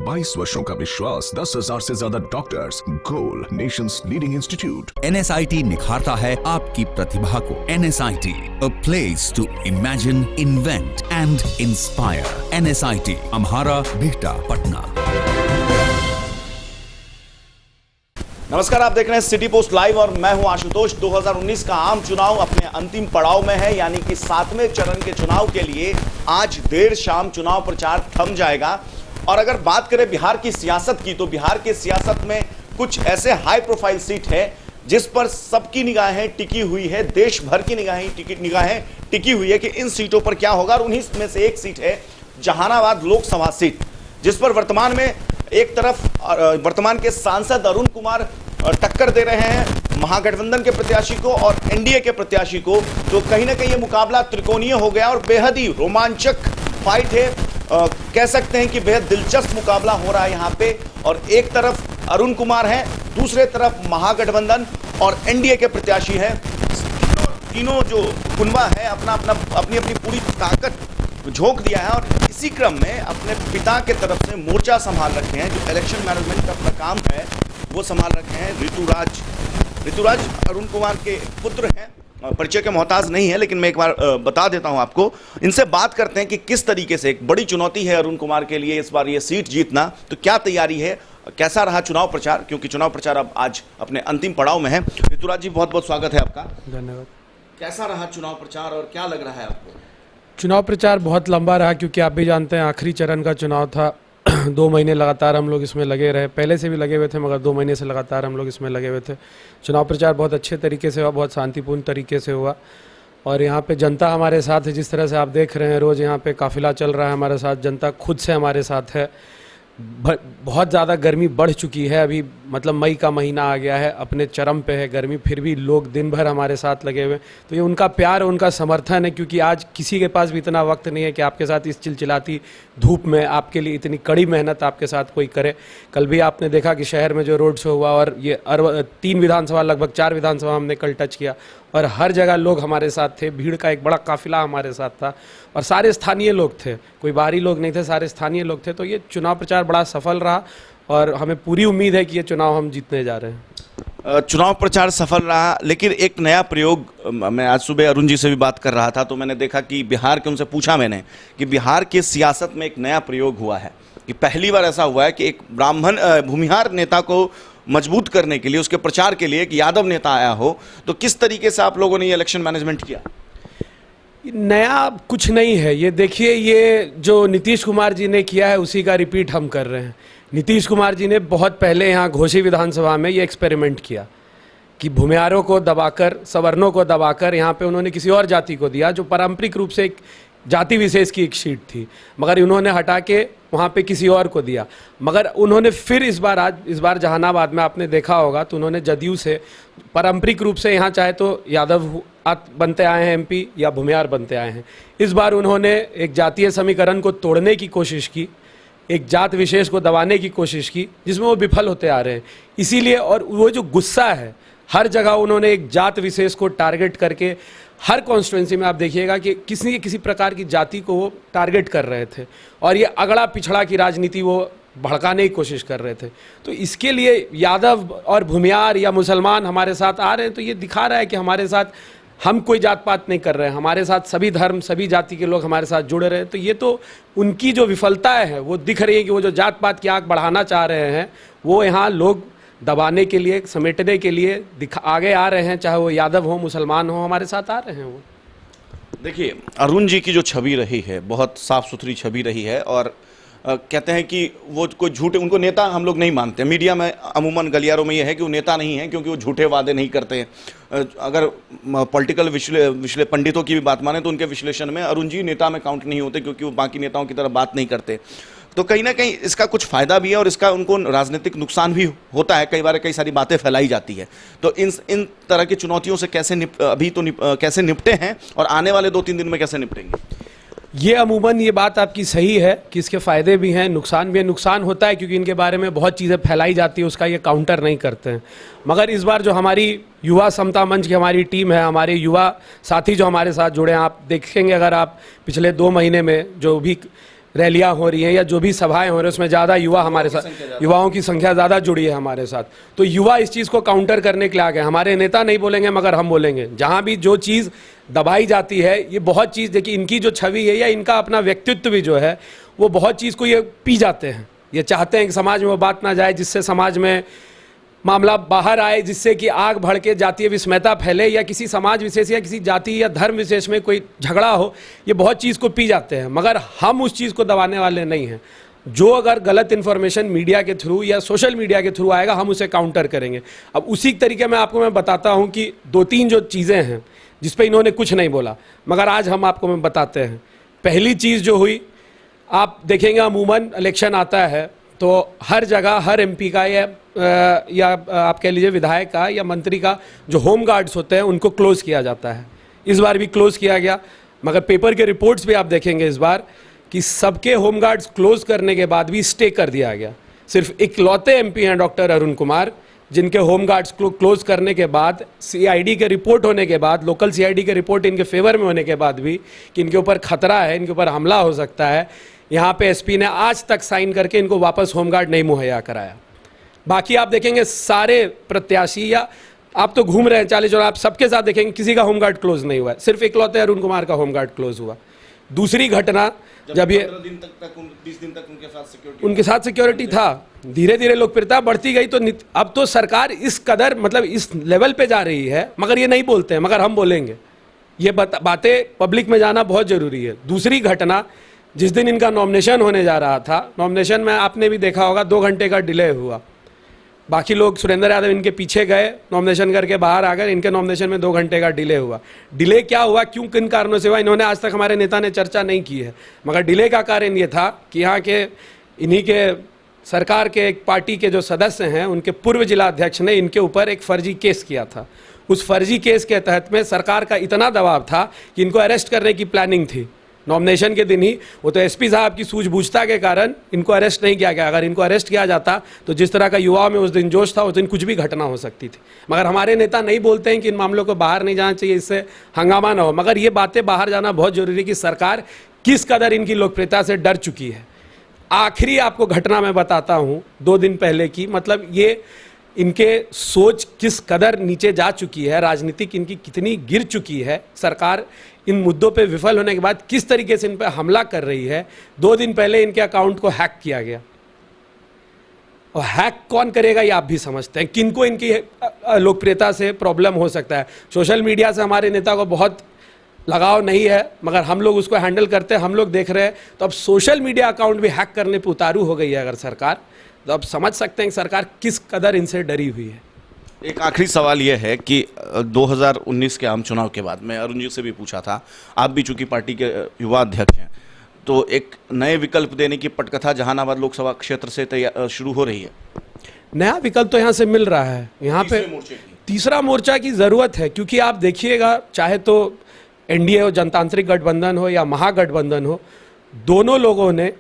22 वर्षों का विश्वास, 10,000 से ज्यादा डॉक्टर्स, गोल नेशंस लीडिंग इंस्टीट्यूट। NSIT निखारता है आपकी प्रतिभा को। NSIT, a place to imagine, invent and inspire. NSIT, अम्हारा, Bihta, Patna. नमस्कार, आप देख रहे हैं सिटी पोस्ट लाइव और मैं हूं आशुतोष। 2019 का आम चुनाव अपने अंतिम पड़ाव में है, यानी कि 7वें चरण के चुनाव के लिए आज देर शाम चुनाव प्रचार थम जाएगा। और अगर बात करें बिहार की सियासत की, तो बिहार की सियासत में कुछ ऐसे हाई प्रोफाइल सीट है जिस पर सबकी निगाहें टिकी हुई है, देश भर की निगाहें टिकी हुई है कि इन सीटों पर क्या होगा। और उन्हीं में से एक सीट है जहानाबाद लोकसभा सीट, जिस पर वर्तमान में एक तरफ वर्तमान के सांसद अरुण कुमार टक्कर दे रहे हैं महागठबंधन के प्रत्याशी को और एनडीए के प्रत्याशी को। तो कहीं ना कहीं ये मुकाबला त्रिकोणीय हो गया और बेहद ही रोमांचक फाइट है। कह सकते हैं कि बेहद दिलचस्प मुकाबला हो रहा है यहाँ पे। और एक तरफ अरुण कुमार है, दूसरे तरफ महागठबंधन और एनडीए के प्रत्याशी हैं। तीनों जो कुनबा है अपनी पूरी ताकत झोंक दिया है और इसी क्रम में अपने पिता के तरफ से मोर्चा संभाल रखे हैं। जो इलेक्शन मैनेजमेंट का अपना काम है वो संभाल रखे हैं ऋतुराज अरुण कुमार के पुत्र हैं। परिचय के मोहताज नहीं है, लेकिन मैं एक बार बता देता हूं आपको। इनसे बात करते हैं कि किस तरीके से एक बड़ी चुनौती है अरुण कुमार के लिए इस बार ये सीट जीतना। तो क्या तैयारी है, कैसा रहा चुनाव प्रचार, क्योंकि चुनाव प्रचार अब आज अपने अंतिम पड़ाव में है। ऋतुराज जी, बहुत बहुत स्वागत है आपका। धन्यवाद। कैसा रहा चुनाव प्रचार और क्या लग रहा है आपको? चुनाव प्रचार बहुत लंबा रहा, क्योंकि आप भी जानते हैं आखिरी चरण का चुनाव था। 2 महीने लगातार हम लोग इसमें लगे रहे, पहले से भी लगे हुए थे, मगर 2 महीने से लगातार हम लोग इसमें लगे हुए थे। चुनाव प्रचार बहुत अच्छे तरीके से हुआ, बहुत शांतिपूर्ण तरीके से हुआ। और यहाँ पे जनता हमारे साथ है, जिस तरह से आप देख रहे हैं रोज़ यहाँ पे काफिला चल रहा है हमारे साथ, जनता खुद से हमारे साथ है। बहुत ज़्यादा गर्मी बढ़ चुकी है, अभी मतलब मई का महीना आ गया है, अपने चरम पे है गर्मी, फिर भी लोग दिन भर हमारे साथ लगे हुए। तो ये उनका प्यार, उनका समर्थन है, क्योंकि आज किसी के पास भी इतना वक्त नहीं है कि आपके साथ इस चिलचिलाती धूप में आपके लिए इतनी कड़ी मेहनत आपके साथ कोई करे। कल भी आपने देखा कि शहर में जो रोड शो हुआ, और ये 3 विधानसभा, लगभग 4 विधानसभा हमने कल टच किया, और हर जगह लोग हमारे साथ थे। भीड़ का एक बड़ा काफिला हमारे साथ था और सारे स्थानीय लोग थे, कोई बाहरी लोग नहीं थे, सारे स्थानीय लोग थे। तो ये चुनाव प्रचार बड़ा सफल रहा और हमें पूरी उम्मीद है कि ये चुनाव हम जीतने जा रहे हैं। चुनाव प्रचार सफल रहा, लेकिन एक नया प्रयोग, मैं आज सुबह अरुण जी से भी बात कर रहा था तो मैंने देखा कि बिहार के, उनसे पूछा मैंने कि बिहार की सियासत में एक नया प्रयोग हुआ है कि पहली बार ऐसा हुआ है कि एक ब्राह्मण भूमिहार नेता को मजबूत करने के लिए, उसके प्रचार के लिए एक यादव नेता आया हो। तो किस तरीके से आप लोगों ने ये इलेक्शन मैनेजमेंट किया? नया कुछ नहीं है, ये देखिए, ये जो नीतीश कुमार जी ने किया है उसी का रिपीट हम कर रहे हैं। नीतीश कुमार जी ने बहुत पहले यहाँ घोसी विधानसभा में ये एक्सपेरिमेंट किया कि भूमिहारों को दबाकर, सवर्णों को दबाकर यहाँ पे उन्होंने किसी और जाति को दिया, जो पारंपरिक रूप से एक जाति विशेष की एक सीट थी, मगर उन्होंने हटा के वहाँ पे किसी और को दिया। मगर उन्होंने फिर इस बार जहानाबाद में आपने देखा होगा तो उन्होंने जदयू से पारंपरिक रूप से यहाँ चाहे तो यादव बनते आए हैं MP या भूमिहार बनते आए हैं, इस बार उन्होंने एक जातीय समीकरण को तोड़ने की कोशिश की, एक जात विशेष को दबाने की कोशिश की, जिसमें वो विफल होते आ रहे हैं। इसीलिए, और वो जो गुस्सा है, हर जगह उन्होंने एक जात विशेष को टारगेट करके, हर कॉन्स्टिट्यूंसी में आप देखिएगा कि किसी प्रकार की जाति को वो टारगेट कर रहे थे और ये अगड़ा पिछड़ा की राजनीति वो भड़काने की कोशिश कर रहे थे। तो इसके लिए यादव और भूमिहार या मुसलमान हमारे साथ आ रहे हैं, तो ये दिखा रहा है कि हमारे साथ हम कोई जात पात नहीं कर रहे हैं, हमारे साथ सभी धर्म, सभी जाति के लोग हमारे साथ जुड़े रहे हैं। तो ये तो उनकी जो विफलताएं हैं वो दिख रही है कि वो जो जात पात की आंख बढ़ाना चाह रहे हैं वो यहाँ लोग दबाने के लिए, समेटने के लिए आगे आ रहे हैं, चाहे वो यादव हो, मुसलमान हो, हमारे साथ आ रहे हैं वो। देखिए, अरुण जी की जो छवि रही है बहुत साफ सुथरी छवि रही है और कहते हैं कि वो कोई झूठे, उनको नेता हम लोग नहीं मानते। मीडिया में अमूमन गलियारों में ये है कि वो नेता नहीं है क्योंकि वो झूठे वादे नहीं करते हैं। अगर पॉलिटिकल पंडितों की भी बात माने तो उनके विश्लेषण में अरुण जी नेता में काउंट नहीं होते, क्योंकि वो बाकी नेताओं की तरह बात नहीं करते। तो कहीं ना कहीं इसका कुछ फायदा भी है और इसका उनको राजनीतिक नुकसान भी होता है, कई बार कई सारी बातें फैलाई जाती है। तो इन तरह की चुनौतियों से कैसे कैसे निपटे हैं और आने वाले 2-3 दिन में कैसे निपटेंगे? ये अमूमन ये बात आपकी सही है कि इसके फ़ायदे भी हैं, नुकसान भी है। नुकसान होता है क्योंकि इनके बारे में बहुत चीज़ें फैलाई जाती है, उसका ये काउंटर नहीं करते हैं। मगर इस बार जो हमारी युवा समता मंच की हमारी टीम है, हमारे युवा साथी जो हमारे साथ जुड़े हैं, आप देखेंगे अगर आप पिछले 2 महीने में जो भी रैलियां हो रही हैं या जो भी सभाएं हो रही हैं उसमें ज़्यादा युवा हमारे साथ, युवाओं की संख्या ज़्यादा जुड़ी है हमारे साथ, तो युवा इस चीज़ को काउंटर करने के लिए आ गए। हमारे नेता नहीं बोलेंगे मगर हम बोलेंगे। जहाँ भी जो चीज़ दबाई जाती है, ये बहुत चीज़ देखिए, इनकी जो छवि है या इनका अपना व्यक्तित्व भी जो है वो बहुत चीज़ को ये पी जाते हैं। ये चाहते हैं कि समाज में वो बात ना जाए जिससे समाज में मामला बाहर आए, जिससे कि आग भड़के, जातीय विस्मयता फैले या किसी समाज विशेष या किसी जाति या धर्म विशेष में कोई झगड़ा हो। ये बहुत चीज़ को पी जाते हैं, मगर हम उस चीज़ को दबाने वाले नहीं हैं। जो अगर गलत इन्फॉर्मेशन मीडिया के थ्रू या सोशल मीडिया के थ्रू आएगा, हम उसे काउंटर करेंगे। अब उसी तरीके में आपको मैं बताता हूँ कि 2-3 जो चीज़ें हैं जिस पे इन्होंने कुछ नहीं बोला, मगर आज हम आपको मैं बताते हैं। पहली चीज़ जो हुई, आप देखेंगे अमूमन इलेक्शन आता है तो हर जगह हर एमपी का या आप कह लीजिए विधायक का या मंत्री का जो होम गार्ड्स होते हैं उनको क्लोज किया जाता है। इस बार भी क्लोज किया गया, मगर पेपर के रिपोर्ट्स भी आप देखेंगे इस बार कि सबके होम गार्ड्स क्लोज करने के बाद भी स्टे कर दिया गया। सिर्फ इकलौते एमपी हैं डॉक्टर अरुण कुमार जिनके होम गार्ड्स क्लोज करने के बाद, सीआईडी के रिपोर्ट होने के बाद, लोकल सीआईडी के रिपोर्ट इनके फेवर में होने के बाद भी कि इनके ऊपर खतरा है, इनके ऊपर हमला हो सकता है, यहाँ पे एसपी ने आज तक साइन करके इनको वापस होमगार्ड नहीं मुहैया कराया। बाकी आप देखेंगे सारे प्रत्याशी या आप तो घूम रहे हैं 40 और आप सबके साथ देखेंगे किसी का होमगार्ड क्लोज नहीं हुआ है, सिर्फ इकलौते अरुण कुमार का होमगार्ड क्लोज हुआ। दूसरी घटना, जब ये 20 दिन तक उनके साथ सिक्योरिटी था, धीरे धीरे लोकप्रियता बढ़ती गई, तो अब तो सरकार इस कदर मतलब इस लेवल पे जा रही है, मगर ये नहीं बोलते हैं, मगर हम बोलेंगे। ये बातें पब्लिक में जाना बहुत जरूरी है। दूसरी घटना, जिस दिन इनका नॉमिनेशन होने जा रहा था, नॉमिनेशन में आपने भी देखा होगा 2 घंटे का डिले हुआ। बाकी लोग सुरेंद्र यादव इनके पीछे गए, नॉमिनेशन करके बाहर आ गए, इनके नॉमिनेशन में 2 घंटे का डिले हुआ। डिले क्या हुआ, क्यों, किन कारणों से हुआ, इन्होंने आज तक हमारे नेता ने चर्चा नहीं की है। मगर डिले का कारण ये था कि यहाँ के इन्हीं के सरकार के एक पार्टी के जो सदस्य हैं उनके पूर्व जिला अध्यक्ष ने इनके ऊपर एक फर्जी केस किया था। उस फर्जी केस के तहत में सरकार का इतना दबाव था कि इनको अरेस्ट करने की प्लानिंग थी नॉमिनेशन के दिन ही। वो तो एसपी साहब की सूझबूझता के कारण इनको अरेस्ट नहीं किया गया। अगर इनको अरेस्ट किया जाता तो जिस तरह का युवाओं में उस दिन जोश था, उस दिन कुछ भी घटना हो सकती थी। मगर हमारे नेता नहीं बोलते हैं कि इन मामलों को बाहर नहीं जाना चाहिए, इससे हंगामा ना हो। मगर ये बातें बाहर जाना बहुत जरूरी है कि सरकार किस कदर इनकी लोकप्रियता से डर चुकी है। आखिरी आपको घटना मैं बताता हूँ 2 दिन पहले की, मतलब ये इनके सोच किस कदर नीचे जा चुकी है, राजनीतिक इनकी कितनी गिर चुकी है। सरकार इन मुद्दों पे विफल होने के बाद किस तरीके से इन पे हमला कर रही है। 2 दिन पहले इनके अकाउंट को हैक किया गया, और हैक कौन करेगा ये आप भी समझते हैं। किनको इनकी लोकप्रियता से प्रॉब्लम हो सकता है। सोशल मीडिया से हमारे नेता को बहुत लगाव नहीं है, मगर हम लोग उसको हैंडल करते हैं, हम लोग देख रहे हैं। तो अब सोशल मीडिया अकाउंट भी हैक करने पर उतारू हो गई है अगर सरकार, तो अब समझ सकते हैं कि सरकार किस कदर इनसे डरी हुई है। एक आखिरी सवाल यह है कि 2019 के आम चुनाव के बाद मैं अरुण जी से भी पूछा था, आप भी चूंकि पार्टी के युवा अध्यक्ष हैं, तो एक नए विकल्प देने की पटकथा जहानाबाद लोकसभा क्षेत्र से शुरू हो रही है। नया विकल्प तो यहाँ से मिल रहा है। यहाँ पे तीसरा मोर्चा की जरूरत है, क्योंकि आप देखिएगा, चाहे तो एनडीए हो, जनतांत्रिक गठबंधन हो या महागठबंधन हो, दोनों लोगों ने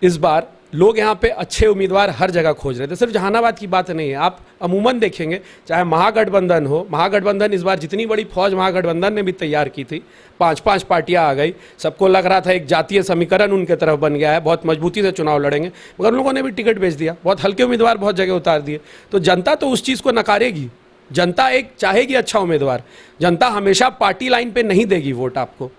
इस बार लोग यहाँ पे अच्छे उम्मीदवार हर जगह खोज रहे थे। सिर्फ जहानाबाद की बात नहीं है, आप अमूमन देखेंगे, चाहे महागठबंधन हो, महागठबंधन इस बार जितनी बड़ी फौज महागठबंधन ने भी तैयार की थी, 5-5 पार्टियां आ गई, सबको लग रहा था एक जातीय समीकरण उनके तरफ बन गया है, बहुत मजबूती से चुनाव लड़ेंगे, मगर लोगों ने भी टिकट बेच दिया, बहुत हल्के उम्मीदवार बहुत जगह उतार दिए। तो जनता तो उस चीज़ को नकारेगी। जनता एक चाहेगी अच्छा उम्मीदवार। जनता हमेशा पार्टी लाइन पे नहीं देगी वोट आपको,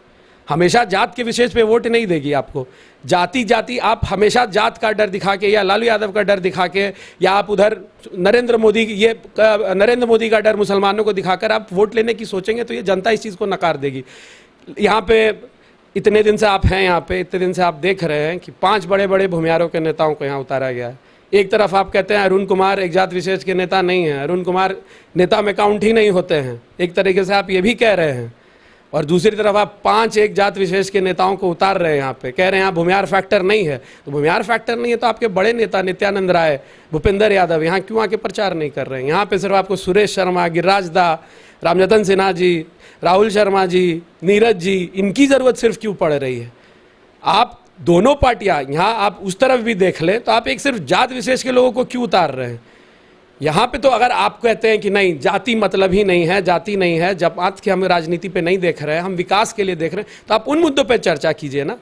हमेशा जात के विशेष पे वोट नहीं देगी आपको। जाति आप हमेशा जात का डर दिखा के या लालू यादव का डर दिखा के, या आप उधर नरेंद्र मोदी का डर मुसलमानों को दिखाकर आप वोट लेने की सोचेंगे तो ये जनता इस चीज़ को नकार देगी। यहाँ पे इतने दिन से आप हैं, यहाँ पे इतने दिन से आप देख रहे हैं कि 5 बड़े बड़े भूमिहारों के नेताओं को यहाँ उतारा गया है। एक तरफ आप कहते हैं अरुण कुमार एक जात विशेष के नेता नहीं है, अरुण कुमार नेता में काउंट ही नहीं होते हैं, एक तरीके से आप ये भी कह रहे हैं। और दूसरी तरफ आप 5 एक जात विशेष के नेताओं को उतार रहे हैं यहाँ पे, कह रहे हैं यहाँ भूमिहार फैक्टर नहीं है। तो भूमिहार फैक्टर नहीं है तो आपके बड़े नेता नित्यानंद राय, भूपेंद्र यादव यहाँ क्यों आके प्रचार नहीं कर रहे हैं? यहाँ पे सिर्फ आपको सुरेश शर्मा, गिरिराज दा, रामजतन सिन्हा जी, राहुल शर्मा जी, नीरज जी, इनकी ज़रूरत सिर्फ क्यों पड़ रही है? आप दोनों पार्टियाँ यहाँ आप उस तरफ भी देख लें तो आप एक सिर्फ जात विशेष के लोगों को क्यों उतार रहे हैं? यहाँ पे तो अगर आप कहते हैं कि नहीं जाति मतलब ही नहीं है, जाति नहीं है, जब आज की हम राजनीति पे नहीं देख रहे हैं, हम विकास के लिए देख रहे हैं, तो आप उन मुद्दों पे चर्चा कीजिए ना।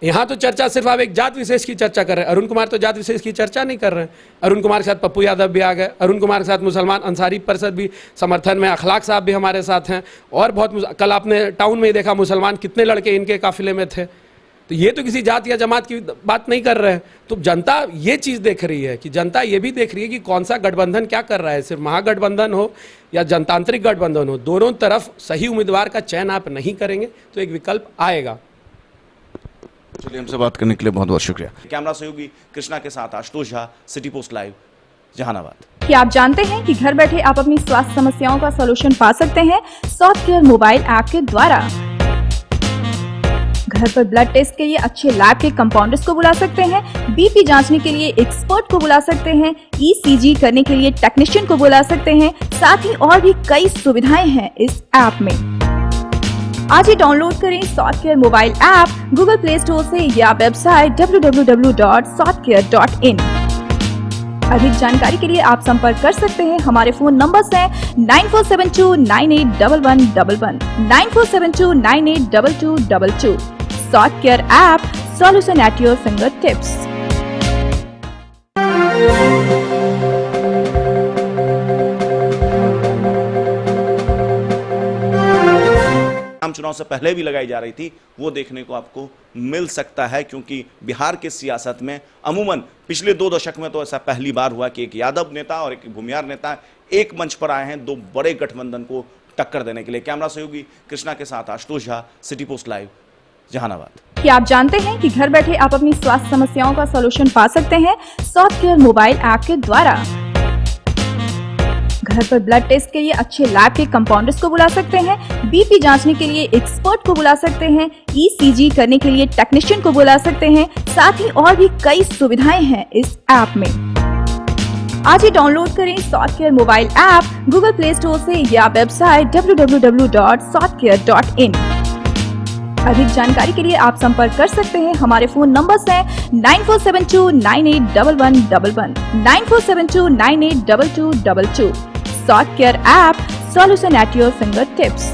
यहाँ तो चर्चा सिर्फ आप एक जात विशेष की चर्चा कर रहे हैं। अरुण कुमार तो जात विशेष की चर्चा नहीं कर रहे हैं। अरुण कुमार के साथ पप्पू यादव भी आ गए, अरुण कुमार के साथ मुसलमान अंसारी परिषद भी समर्थन में, अखलाक साहब भी हमारे साथ हैं, और बहुत कल आपने टाउन में ही देखा मुसलमान कितने लड़के इनके काफिले में थे। तो ये तो किसी जात या जमात की बात नहीं कर रहे हैं। तो जनता ये चीज़ देख रही है कि जनता ये भी देख रही है कि कौन सा गठबंधन क्या कर रहा है। सिर्फ महागठबंधन हो या जनतांत्रिक गठबंधन हो, दोनों तरफ सही उम्मीदवार का चयन आप नहीं करेंगे तो एक विकल्प आएगा। चलिए, हमसे बात करने के लिए बहुत बहुत शुक्रिया। कैमरा सहयोगी कृष्णा के साथ Ashutosh Jha, city post live, Jehanabad. क्या आप जानते हैं कि घर बैठे आप अपनी स्वास्थ्य समस्याओं का सलूशन पा सकते हैं सॉफ्टकेयर मोबाइल ऐप के द्वारा। घर पर ब्लड टेस्ट के लिए अच्छे लैब के कंपाउंडर्स को बुला सकते हैं, बीपी जांचने के लिए एक्सपर्ट को बुला सकते हैं, ईसीजी करने के लिए टेक्नीशियन को बुला सकते हैं। साथ ही और भी कई सुविधाएं हैं इस ऐप में। आज ही डाउनलोड करें Softcare mobile app Google Play Store से या वेबसाइट www.softcare.in। अधिक जानकारी के लिए आप संपर्क कर सकते हैं। हमारे फोन नंबर्स हैं 9472981111, 9472982222। Softcare app, solution at your fingertips. आम चुनाव से पहले भी लगाई जा रही थी, वो देखने को आपको मिल सकता है, क्योंकि बिहार के सियासत में अमूमन पिछले 2 दशक में तो ऐसा पहली बार हुआ कि एक यादव नेता और एक भूमिहार नेता एक मंच पर आए हैं 2 बड़े गठबंधन को टक्कर देने के लिए। कैमरा सहयोगी कृष्णा के साथ Ashutosh Jha, city post live, Jehanabad. क्या आप जानते हैं कि घर बैठे आप अपनी स्वास्थ्य समस्याओं का सलूशन पा सकते हैं सॉफ्टकेयर मोबाइल ऐप के द्वारा। घर पर ब्लड टेस्ट के लिए अच्छे लैब के कंपाउंडर्स को बुला सकते हैं, बीपी जांचने के लिए एक्सपर्ट को बुला सकते हैं, ईसीजी करने के लिए टेक्नीशियन को बुला सकते हैं। साथ ही और भी कई सुविधाएं हैं इस ऐप में। आज ही डाउनलोड करें Softcare mobile app Google Play Store से या वेबसाइट www.softcare.in। अधिक जानकारी के लिए आप संपर्क कर सकते हैं। हमारे फोन नंबर्स हैं 9472981111, 9472982222। Softcare app, solution at your finger tips.